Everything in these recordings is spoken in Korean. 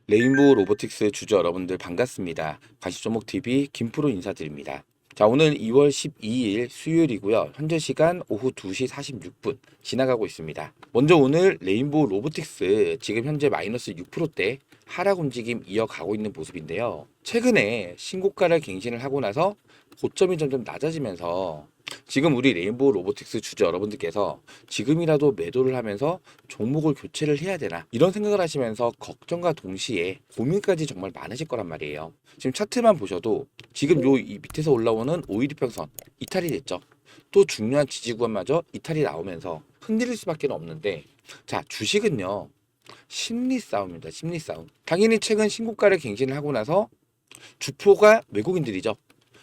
레인보우 로보틱스 주주 여러분들 반갑습니다. 가시종목TV 김프로 인사드립니다. 자, 오늘 2월 12일 수요일이고요. 현재 시간 오후 2시 46분 지나가고 있습니다. 먼저 오늘 레인보우 로보틱스 지금 현재 마이너스 6%대 하락 움직임 이어가고 있는 모습인데요. 최근에 신고가를 갱신을 하고 나서 고점이 점점 낮아지면서 지금 우리 레인보우 로보틱스 주주 여러분들께서 지금이라도 매도를 하면서 종목을 교체를 해야 되나 이런 생각을 하시면서 걱정과 동시에 고민까지 정말 많으실 거란 말이에요. 지금 차트만 보셔도 지금 이 밑에서 올라오는 5일이평선 이탈이 됐죠. 또 중요한 지지구간마저 이탈이 나오면서 흔들릴 수밖에 없는데, 자, 주식은요 심리 싸움입니다. 심리 싸움. 당연히 최근 신고가를 갱신을 하고 나서 주포가 외국인들이죠.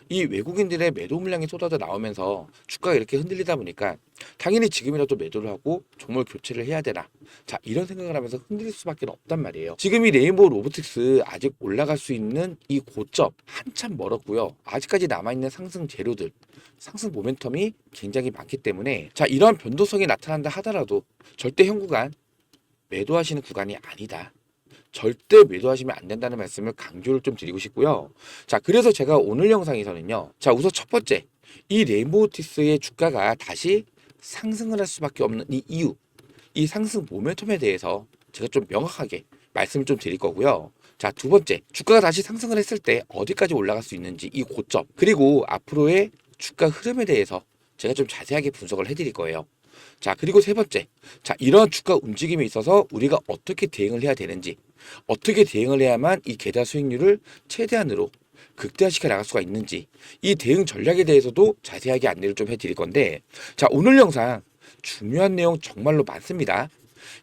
이 외국인들의 매도 물량이 쏟아져 나오면서 주가가 이렇게 흔들리다 보니까 당연히 지금이라도 매도를 하고 종목 교체를 해야 되나, 자, 이런 생각을 하면서 흔들릴 수밖에 없단 말이에요. 지금 이 레인보우 로보틱스 아직 올라갈 수 있는 이 고점 한참 멀었고요. 아직까지 남아있는 상승 재료들, 상승 모멘텀이 굉장히 많기 때문에, 자, 이러한 변동성이 나타난다 하더라도 절대 현 구간 매도하시는 구간이 아니다. 절대 매도하시면 안 된다는 말씀을 강조를 좀 드리고 싶고요. 자, 그래서 제가 오늘 영상에서는요. 자, 우선 첫 번째, 이 레인보우틱스의 주가가 다시 상승을 할 수밖에 없는 이 이유, 이 상승 모멘텀에 대해서 제가 좀 명확하게 말씀을 좀 드릴 거고요. 자, 두 번째, 주가가 다시 상승을 했을 때 어디까지 올라갈 수 있는지 이 고점, 그리고 앞으로의 주가 흐름에 대해서 제가 좀 자세하게 분석을 해드릴 거예요. 자, 그리고 세 번째, 자, 이런 주가 움직임에 있어서 우리가 어떻게 대응을 해야 되는지, 어떻게 대응을 해야만 이 계좌 수익률을 최대한으로 극대화시켜 나갈 수가 있는지, 이 대응 전략에 대해서도 자세하게 안내를 좀 해드릴 건데, 자, 오늘 영상 중요한 내용 정말로 많습니다.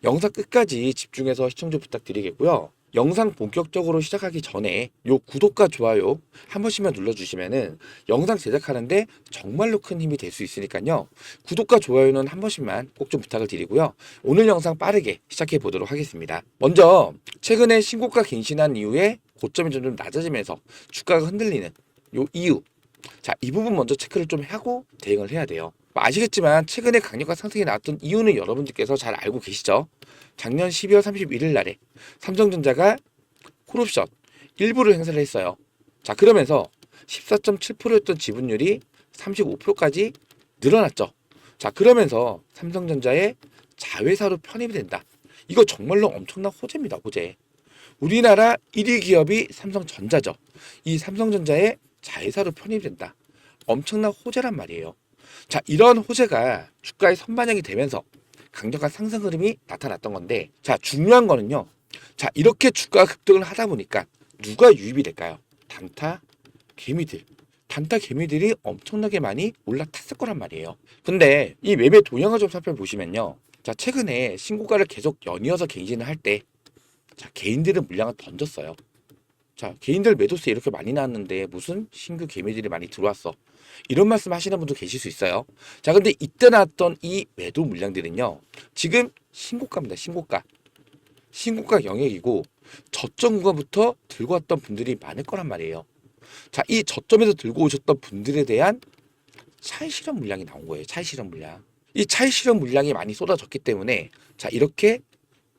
영상 끝까지 집중해서 시청 좀 부탁드리겠고요. 영상 본격적으로 시작하기 전에 요 구독과 좋아요 한 번씩만 눌러주시면은 영상 제작하는데 정말로 큰 힘이 될 수 있으니까요. 구독과 좋아요는 한 번씩만 꼭 좀 부탁을 드리고요. 오늘 영상 빠르게 시작해 보도록 하겠습니다. 먼저 최근에 신고가 갱신한 이후에 고점이 좀 낮아지면서 주가가 흔들리는 요 이유, 자, 이 부분 먼저 체크를 좀 하고 대응을 해야 돼요. 아시겠지만 최근에 강력한 상승이 나왔던 이유는 여러분들께서 잘 알고 계시죠? 작년 12월 31일 날에 삼성전자가 콜옵션 일부를 행사를 했어요. 자, 그러면서 14.7%였던 지분율이 35%까지 늘어났죠. 자, 그러면서 삼성전자의 자회사로 편입이 된다. 이거 정말로 엄청난 호재입니다. 호재. 우리나라 1위 기업이 삼성전자죠. 이 삼성전자의 자회사로 편입된다. 엄청난 호재란 말이에요. 자, 이런 호재가 주가에 선반영이 되면서 강력한 상승 흐름이 나타났던 건데, 자, 중요한 거는요. 자, 이렇게 주가가 급등을 하다 보니까 누가 유입이 될까요? 단타 개미들. 단타 개미들이 엄청나게 많이 올라탔을 거란 말이에요. 근데 이 매매 동향을 좀 살펴보시면요. 자, 최근에 신고가를 계속 연이어서 갱신을 할 때, 자, 개인들은 물량을 던졌어요. 자, 개인들 매도세 이렇게 많이 나왔는데 무슨 신규 개미들이 많이 들어왔어, 이런 말씀 하시는 분도 계실 수 있어요. 자, 근데 이때 나왔던 이 매도 물량들은요, 지금 신고가입니다. 신고가 영역이고 저점 구간부터 들고 왔던 분들이 많을 거란 말이에요. 자, 이 저점에서 들고 오셨던 분들에 대한 차익 실현 물량이 나온 거예요. 차익 실현 물량. 이 차익 실현 물량이 많이 쏟아졌기 때문에, 자, 이렇게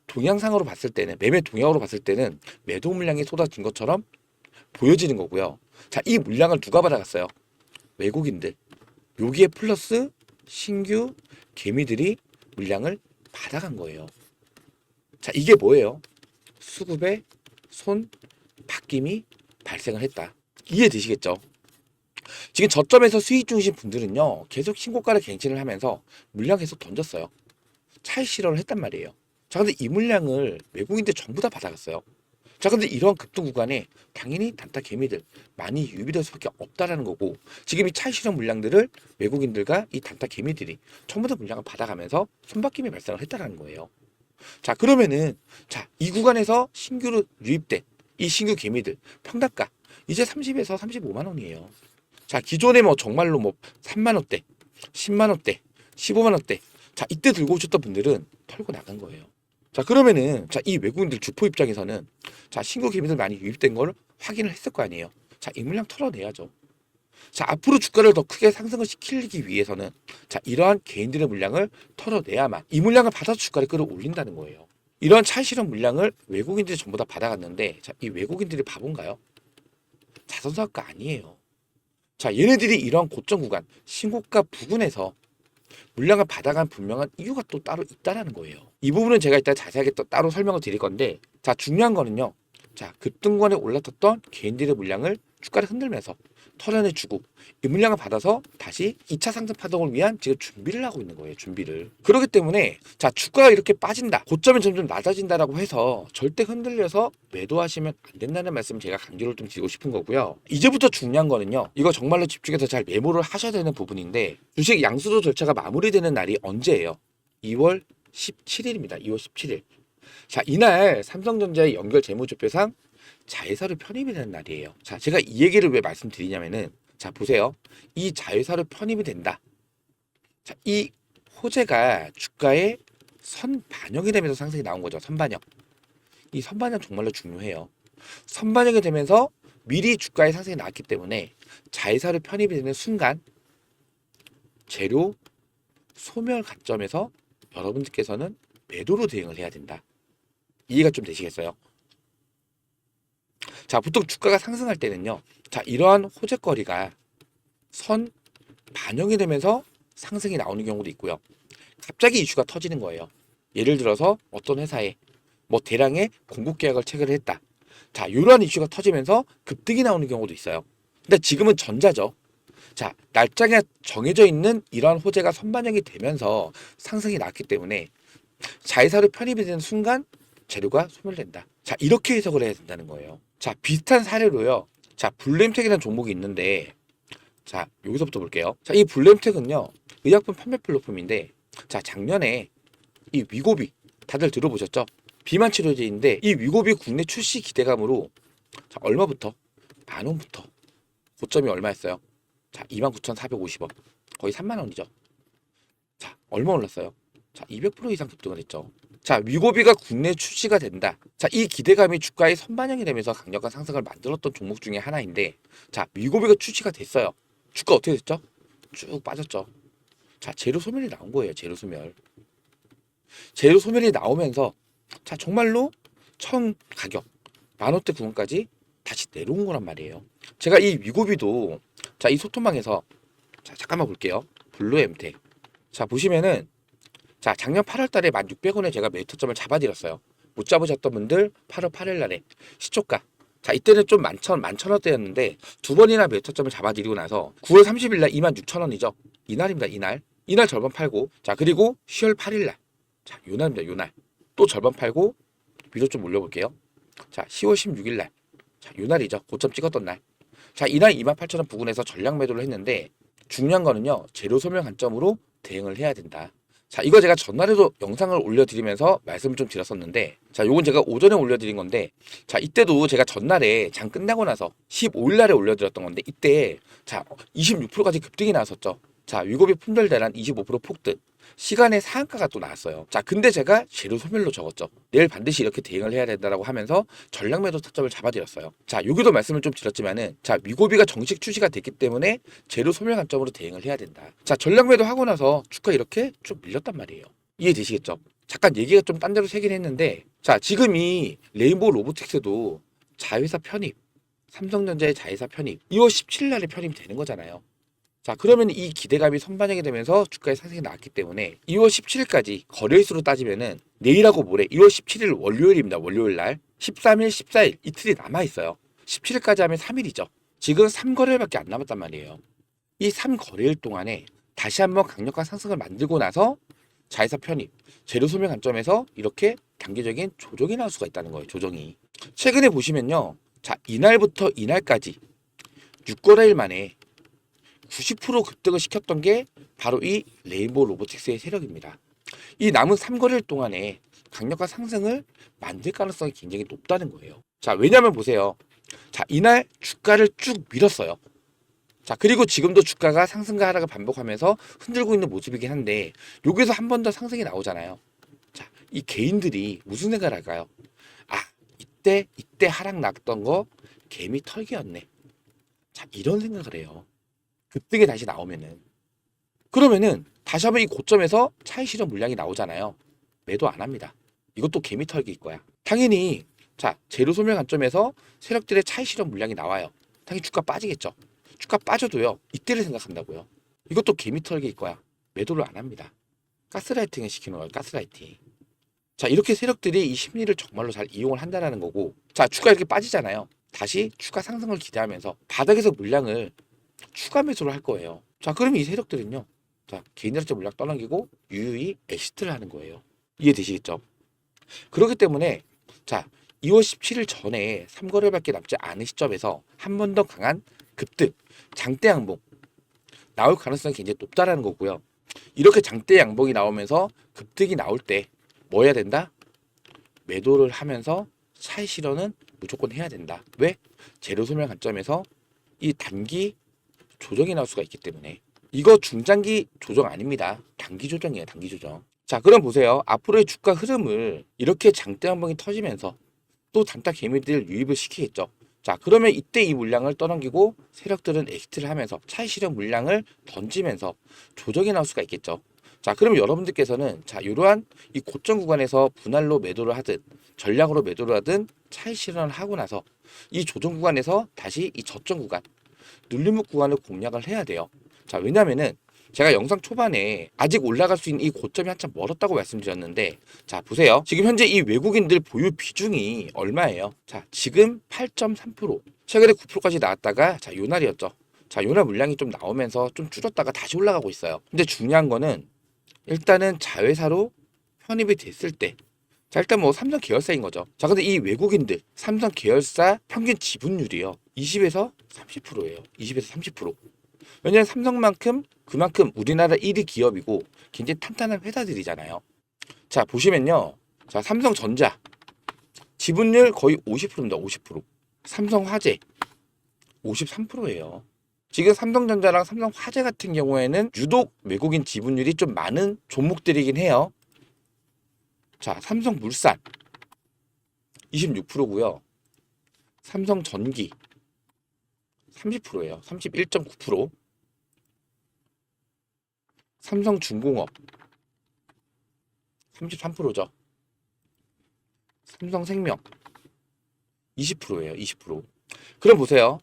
동향상으로 봤을 때는, 매매 동향으로 봤을 때는 매도 물량이 쏟아진 것처럼 보여지는 거고요. 자, 이 물량을 누가 받아갔어요? 외국인들. 여기에 플러스 신규 개미들이 물량을 받아간 거예요. 자, 이게 뭐예요? 수급의 손 바뀜이 발생을 했다. 이해되시겠죠? 지금 저점에서 수익 중이신 분들은요, 계속 신고가를 갱신을 하면서 물량 계속 던졌어요. 차익 실현을 했단 말이에요. 자, 근데 이 물량을 외국인들 전부 다 받아갔어요. 자, 근데 이런 급등 구간에 당연히 단타 개미들 많이 유입될 수밖에 없다라는 거고, 지금 이 차익 실현 물량들을 외국인들과 이 단타 개미들이 전부 다 물량을 받아가면서 손바뀜이 발생을 했다라는 거예요. 자, 그러면은, 자, 이 구간에서 신규로 유입된 이 신규 개미들 평단가 이제 30에서 35만 원이에요. 자, 기존에 뭐 정말로 뭐 3만 원대, 10만 원대, 15만 원대, 자, 이때 들고 오셨던 분들은 털고 나간 거예요. 자, 그러면은, 자, 이 외국인들 주포 입장에서는, 자, 신규 개미들 많이 유입된 걸 확인을 했을 거 아니에요. 자, 이 물량 털어내야죠. 자, 앞으로 주가를 더 크게 상승을 시키기 위해서는, 자, 이러한 개인들의 물량을 털어내야만 이 물량을 받아서 주가를 끌어올린다는 거예요. 이런 차익 실현 물량을 외국인들이 전부 다 받아갔는데, 자, 이 외국인들이 바본가요? 자선사업가 아니에요. 자, 얘네들이 이런 고점 구간, 신고가 부근에서 물량을 받아간 분명한 이유가 또 따로 있다라는 거예요. 이 부분은 제가 이따 자세하게 또 따로 설명을 드릴 건데, 자, 중요한 거는요. 자, 급등권에 올라탔던 개인들의 물량을 주가를 흔들면서 털어내주고 이 물량을 받아서 다시 2차 상승 파동을 위한 지금 준비를 하고 있는 거예요. 준비를. 그렇기 때문에 자, 주가가 이렇게 빠진다. 고점이 점점 낮아진다라고 해서 절대 흔들려서 매도하시면 안 된다는 말씀을 제가 강조를 좀 드리고 싶은 거고요. 이제부터 중요한 거는요. 이거 정말로 집중해서 잘 메모를 하셔야 되는 부분인데, 주식 양수도 절차가 마무리되는 날이 언제예요? 2월 17일입니다. 2월 17일. 자, 이날 삼성전자의 연결 재무제표상 자회사로 편입이 되는 날이에요. 자, 제가 이 얘기를 왜 말씀드리냐면은, 자, 보세요. 이 자회사로 편입이 된다. 자, 이 호재가 주가에 선반영이 되면서 상승이 나온 거죠. 선반영. 이 선반영 정말로 중요해요. 선반영이 되면서 미리 주가의 상승이 나왔기 때문에 자회사로 편입이 되는 순간 재료 소멸 관점에서 여러분들께서는 매도로 대응을 해야 된다. 이해가 좀 되시겠어요? 자, 보통 주가가 상승할 때는요. 자, 이러한 호재거리가 선 반영이 되면서 상승이 나오는 경우도 있고요. 갑자기 이슈가 터지는 거예요. 예를 들어서 어떤 회사에 뭐 대량의 공급 계약을 체결을 했다. 자, 이러한 이슈가 터지면서 급등이 나오는 경우도 있어요. 근데 지금은 전자죠. 자, 날짜가 정해져 있는 이러한 호재가 선반영이 되면서 상승이 났기 때문에 자회사로 편입이 되는 순간 재료가 소멸된다. 자, 이렇게 해석을 해야 된다는 거예요. 자, 비슷한 사례로요. 자, 블루엠텍이라는 종목이 있는데, 자, 여기서부터 볼게요. 자, 이 블루엠텍은요, 의약품 판매 플랫폼인데, 자, 작년에 이 위고비 다들 들어보셨죠? 비만 치료제인데 이 위고비 국내 출시 기대감으로, 자, 얼마부터? 10,000원부터 고점이 얼마였어요? 자, 29,450원. 거의 30,000원이죠. 자, 얼마 올랐어요? 자, 200% 이상 급등을 했죠. 자, 위고비가 국내 출시가 된다. 자, 이 기대감이 주가에 선반영이 되면서 강력한 상승을 만들었던 종목 중에 하나인데, 자, 위고비가 출시가 됐어요. 주가 어떻게 됐죠? 쭉 빠졌죠. 자, 재료 소멸이 나온 거예요. 재료 소멸. 재료 소멸이 나오면서, 자, 정말로 처음 가격 10,000원대 구간까지 다시 내려온 거란 말이에요. 제가 이 위고비도, 자, 이 소토망에서, 자, 잠깐만 볼게요. 블루엠텍. 자, 보시면은, 자, 작년 8월 달에 1,600원에 제가 매수점을 잡아드렸어요. 못 잡으셨던 분들 8월 8일 날에 시초가. 자, 이때는 좀 11,000원대였는데 두 번이나 매수점을 잡아드리고 나서 9월 30일 날 26,000원이죠. 이날입니다. 이날. 이날 절반 팔고, 자, 그리고 10월 8일 날. 자, 요날입니다. 요날. 또 절반 팔고 위로 좀 올려볼게요. 자, 10월 16일 날. 자, 요날이죠. 고점 찍었던 날. 자, 이날 28,000원 부근에서 전량 매도를 했는데, 중요한 거는요. 재료 소멸 관점으로 대응을 해야 된다. 자, 이거 제가 전날에도 영상을 올려드리면서 말씀을 좀 드렸었는데, 자, 요건 제가 오전에 올려드린 건데, 자, 이때도 제가 전날에 장 끝나고 나서 15일 날에 올려드렸던 건데, 이때 자, 26%까지 급등이 나왔었죠. 자, 위고비 품절 대란 25% 폭등. 시간의 상한가가 또 나왔어요. 자, 근데 제가 재료 소멸로 적었죠. 내일 반드시 이렇게 대응을 해야 된다라고 하면서 전량 매도 타점을 잡아드렸어요. 자, 여기도 말씀을 좀 드렸지만은, 자, 위고비가 정식 출시가 됐기 때문에 재료 소멸 관점으로 대응을 해야 된다. 자, 전량 매도 하고 나서 주가 이렇게 좀 밀렸단 말이에요. 이해되시겠죠? 잠깐 얘기가 좀 딴 데로 새긴 했는데, 자, 지금 이 레인보우 로보틱스도 자회사 편입, 삼성전자의 자회사 편입, 2월 17일 날에 편입이 되는 거잖아요. 자, 그러면 이 기대감이 선반영이 되면서 주가의 상승이 나왔기 때문에 2월 17일까지 거래일수로 따지면은 내일하고 모레 2월 17일 월요일입니다. 월요일 날 13일, 14일 이틀이 남아 있어요. 17일까지 하면 3일이죠. 지금 3거래일밖에 안 남았단 말이에요. 이 3거래일 동안에 다시 한번 강력한 상승을 만들고 나서 자회사 편입, 재료 소멸 관점에서 이렇게 단기적인 조정이 나올 수가 있다는 거예요. 조정이. 최근에 보시면요. 자, 이날부터 이날까지 6거래일 만에 90% 급등을 시켰던 게 바로 이 레인보우 로보틱스의 세력입니다. 이 남은 3거래일 동안에 강력한 상승을 만들 가능성이 굉장히 높다는 거예요. 자, 왜냐면 보세요. 자, 이날 주가를 쭉 밀었어요. 자, 그리고 지금도 주가가 상승과 하락을 반복하면서 흔들고 있는 모습이긴 한데, 여기서 한 번 더 상승이 나오잖아요. 자, 이 개인들이 무슨 생각을 할까요? 아, 이때 하락 났던 거 개미 털기였네. 자, 이런 생각을 해요. 급등이 다시 나오면은. 그러면은 다시 한번 이 고점에서 차익 실현 물량이 나오잖아요. 매도 안 합니다. 이것도 개미 털기일 거야. 당연히 자, 재료 소멸 관점에서 세력들의 차익 실현 물량이 나와요. 당연히 주가 빠지겠죠. 주가 빠져도요. 이때를 생각한다고요. 이것도 개미 털기일 거야. 매도를 안 합니다. 가스라이팅을 시키는 거예요. 가스라이팅. 자, 이렇게 세력들이 이 심리를 정말로 잘 이용을 한다는 거고, 자, 주가 이렇게 빠지잖아요. 다시 추가 상승을 기대하면서 바닥에서 물량을 추가 매수를 할 거예요. 자, 그럼 이 세력들은요. 자, 개인들한테 물량 떠넘기고 유유히 엑시트를 하는 거예요. 이해되시겠죠? 그렇기 때문에 자, 2월 17일 전에 3거래밖에 남지 않은 시점에서 한 번 더 강한 급등, 장대 양봉 나올 가능성이 굉장히 높다라는 거고요. 이렇게 장대 양봉이 나오면서 급등이 나올 때 뭐 해야 된다? 매도를 하면서 차익 실현은 무조건 해야 된다. 왜? 재료 소멸 관점에서 이 단기 조정이 나올 수가 있기 때문에. 이거 중장기 조정 아닙니다. 단기 조정이에요. 단기 조정. 자, 그럼 보세요. 앞으로의 주가 흐름을 이렇게 장대 양봉이 터지면서 또 단타 개미들 유입을 시키겠죠. 자, 그러면 이때 이 물량을 떠넘기고 세력들은 엑시트를 하면서 차익 실현 물량을 던지면서 조정이 나올 수가 있겠죠. 자, 그럼 여러분들께서는 자, 이러한 이 고점 구간에서 분할로 매도를 하든 전략으로 매도를 하든 차익 실현을 하고 나서 이 조정 구간에서 다시 이 저점 구간, 눌림목 구간을 공략을 해야 돼요. 자, 왜냐면은 제가 영상 초반에 아직 올라갈 수 있는 이 고점이 한참 멀었다고 말씀드렸는데, 자, 보세요. 지금 현재 이 외국인들 보유 비중이 얼마예요? 자, 지금 8.3%. 최근에 9%까지 나왔다가 자, 요 날이었죠. 자, 요날 물량이 좀 나오면서 좀 줄었다가 다시 올라가고 있어요. 근데 중요한 거는 일단은 자회사로 편입이 됐을 때, 자, 일단 뭐 삼성 계열사인 거죠. 자, 근데 이 외국인들 삼성 계열사 평균 지분율이요 20에서 30%예요. 20에서 30%. 왜냐면 삼성만큼 그만큼 우리나라 1위 기업이고 굉장히 탄탄한 회사들이잖아요. 자, 보시면요. 자, 삼성전자 지분율 거의 50%입니다. 50%. 삼성화재 53%예요. 지금 삼성전자랑 삼성화재 같은 경우에는 유독 외국인 지분율이 좀 많은 종목들이긴 해요. 자, 삼성물산 26%고요. 삼성전기 30%예요. 31.9%. 삼성중공업 33%죠. 삼성생명 20%예요. 20%. 그럼 보세요.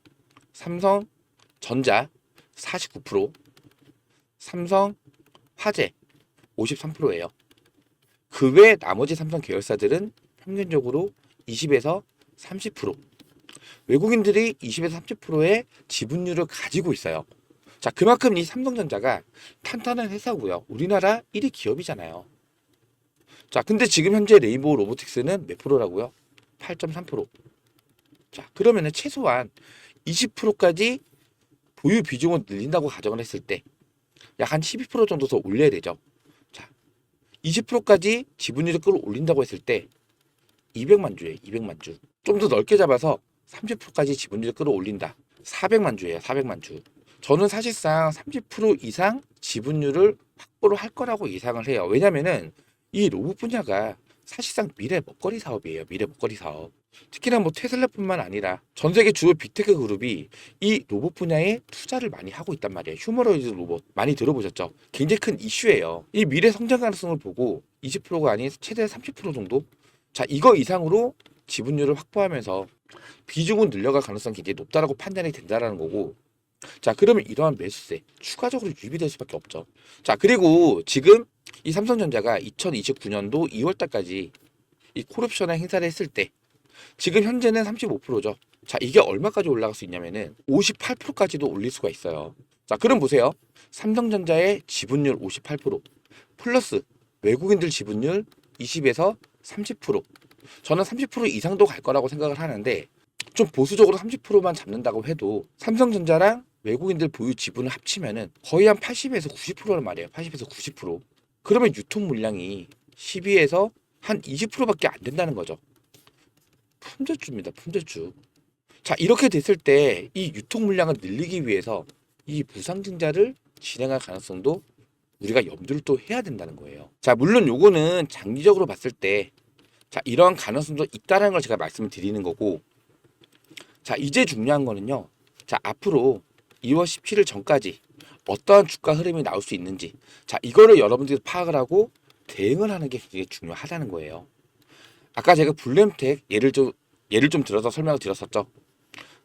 삼성전자 49%, 삼성화재 53%예요. 그 외 나머지 삼성 계열사들은 평균적으로 20에서 30%. 외국인들이 20에서 30%의 지분율을 가지고 있어요. 자, 그만큼 이 삼성전자가 탄탄한 회사고요. 우리나라 1위 기업이잖아요. 자, 근데 지금 현재 레인보우 로보틱스는 몇 프로라고요? 8.3%. 자, 그러면은 최소한 20%까지 보유 비중을 늘린다고 가정을 했을 때 약 한 12% 정도 더 올려야 되죠. 자, 20%까지 지분율을 끌어올린다고 했을 때 200만 주예요. 200만 주. 좀 더 넓게 잡아서 30%까지 지분율을 끌어올린다. 400만 주예요. 400만 주. 저는 사실상 30% 이상 지분율을 확보를 할 거라고 예상을 해요. 왜냐면은 이 로봇 분야가 사실상 미래 먹거리 사업이에요. 미래 먹거리 사업. 특히나 뭐 테슬라뿐만 아니라 전 세계 주요 빅테크 그룹이 이 로봇 분야에 투자를 많이 하고 있단 말이에요. 휴머노이드 로봇 많이 들어보셨죠? 굉장히 큰 이슈예요. 이 미래 성장 가능성을 보고 20%가 아닌 최대 30% 정도? 자, 이거 이상으로 지분율을 확보하면서 비중은 늘려갈 가능성이 굉장히 높다라고 판단이 된다라는 거고. 자, 그러면 이러한 매수세 추가적으로 유입될 수밖에 없죠. 자, 그리고 지금 이 삼성전자가 2029년도 2월 달까지 이 콜옵션을 행사를 했을 때 지금 현재는 35%죠. 자, 이게 얼마까지 올라갈 수 있냐면은 58%까지도 올릴 수가 있어요. 자, 그럼 보세요. 삼성전자의 지분율 58% 플러스 외국인들 지분율 20에서 30%. 저는 30% 이상도 갈 거라고 생각을 하는데 좀 보수적으로 30%만 잡는다고 해도 삼성전자랑 외국인들 보유 지분을 합치면은 거의 한 80에서 90%란 말이에요. 80에서 90%. 그러면 유통 물량이 12에서 한 20%밖에 안 된다는 거죠. 품절주입니다. 품절주. 자, 이렇게 됐을 때 이 유통 물량을 늘리기 위해서 이 무상증자를 진행할 가능성도 우리가 염두를 또 해야 된다는 거예요. 자, 물론 요거는 장기적으로 봤을 때 자, 이러한 가능성도 있다는 걸 제가 말씀을 드리는 거고, 자, 이제 중요한 거는요. 자, 앞으로 2월 17일 전까지 어떠한 주가 흐름이 나올 수 있는지, 자, 이거를 여러분들이 파악을 하고 대응을 하는 게 굉장히 중요하다는 거예요. 아까 제가 블루엠텍 예를 좀 들어서 설명을 드렸었죠.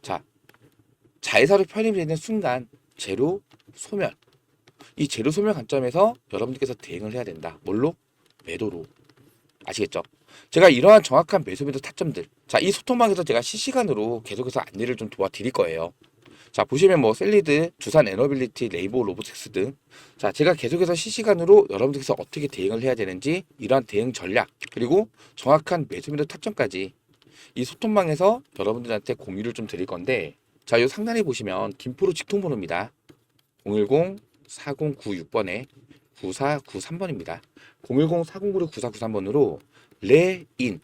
자, 자회사로 편입되는 순간 재료 소멸. 이 재료 소멸 관점에서 여러분들께서 대응을 해야 된다. 뭘로? 매도로. 아시겠죠? 제가 이러한 정확한 매수 타점들. 자, 이 소통방에서 제가 실시간으로 계속해서 안내를 좀 도와드릴 거예요. 자, 보시면 뭐 셀리드, 두산 에너빌리티, 레이보 로보틱스 등. 자, 제가 계속해서 실시간으로 여러분들께서 어떻게 대응을 해야 되는지 이러한 대응 전략 그리고 정확한 매수 타점까지 이 소통방에서 여러분들한테 공유를 좀 드릴 건데, 자, 요 상단에 보시면 김프로 직통번호입니다. 010-4096번에 9493번입니다. 010-4096-9493번으로 레인.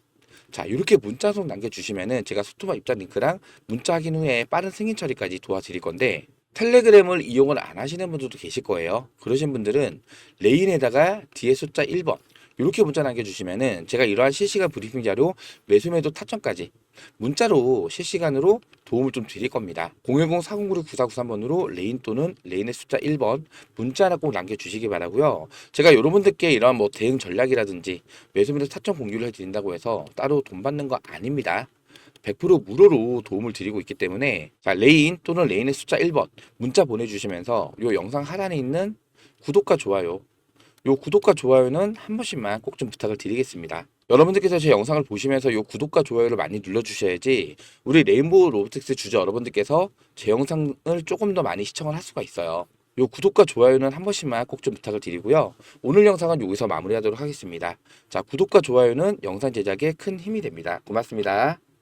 자, 이렇게 문자송 남겨주시면은 제가 소통방 입장 링크랑 문자 확인 후에 빠른 승인 처리까지 도와드릴 건데, 텔레그램을 이용을 안 하시는 분들도 계실 거예요. 그러신 분들은 레인에다가 뒤에 숫자 1번 이렇게 문자 남겨주시면은 제가 이러한 실시간 브리핑 자료 매수매도 타점까지 문자로 실시간으로 도움을 좀 드릴 겁니다. 010-4096-9493번으로 레인 또는 레인의 숫자 1번 문자 하나 꼭 남겨주시기 바라고요. 제가 여러분들께 이러한 뭐 대응 전략이라든지 매수매도 타점 공유를 해드린다고 해서 따로 돈 받는 거 아닙니다. 100% 무료로 도움을 드리고 있기 때문에, 자, 레인 또는 레인의 숫자 1번 문자 보내주시면서 요 영상 하단에 있는 구독과 좋아요, 요 구독과 좋아요는 한 번씩만 꼭 좀 부탁을 드리겠습니다. 여러분들께서 제 영상을 보시면서 요 구독과 좋아요를 많이 눌러주셔야지 우리 레인보우 로보틱스 주주 여러분들께서 제 영상을 조금 더 많이 시청을 할 수가 있어요. 요 구독과 좋아요는 한 번씩만 꼭 좀 부탁을 드리고요. 오늘 영상은 여기서 마무리하도록 하겠습니다. 자, 구독과 좋아요는 영상 제작에 큰 힘이 됩니다. 고맙습니다.